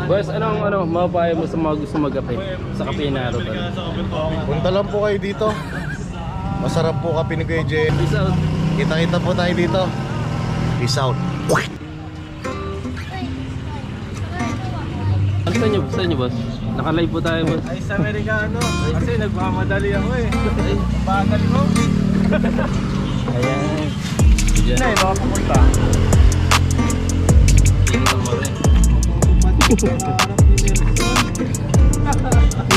Boss, anong mapapayo mo sa mga gusto magkape sa Kape Naro? Punta lang po kayo dito. Masarap po kape ni Kuya Jen. Peace out. Kita-kita po tayo dito. Peace out. Ano sa inyo, boss? Naka-live po tayo, boss. Ay, sa Amerikano. Kasi nagmamadali ako eh. Bagal mo. Ayan. Hindi na eh, baka pumunta. Tingin mo rin.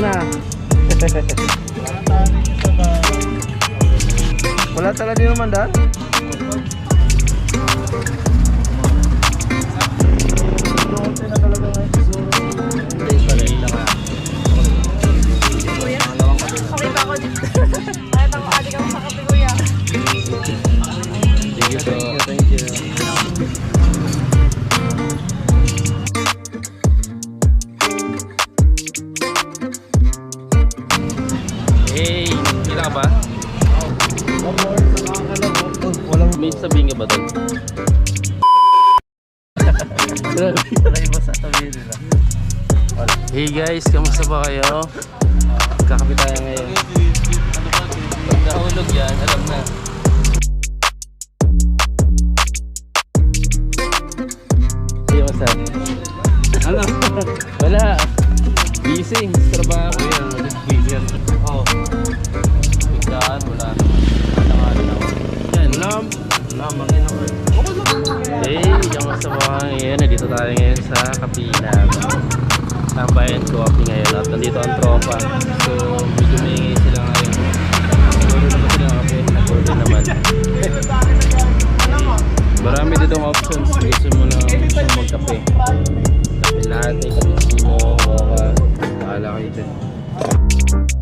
Na. Wala talaga yung mandan? Okay ba ako dito? Ay, napakali ka sa kape, kuya. Thank you. Hey, kailan ka ba? May sabihin ka ba doon? Hey guys, kamusta ba kayo? Kakape tayo ngayon. Pag nahulog yan, alam na. Hey, what's up? Ano? Wala. Busy. Trabaho yan. Busy yan. Oo. Biglaan, wala. Nangalan ako. Yan. Lamangin ako. Hey, kamusta ba kayo ngayon? Nandito tayo ngayon sa Kape Naro. Tambayan coffee ngayon at nandito ang tropa. So medyo may sila ngayon. Siguro naman sila ng kape. Nag-order naman. Marami ditong options. Gusto mo lang magkape. Kape latte, cappuccino, mocha. Bahala kayo dyan.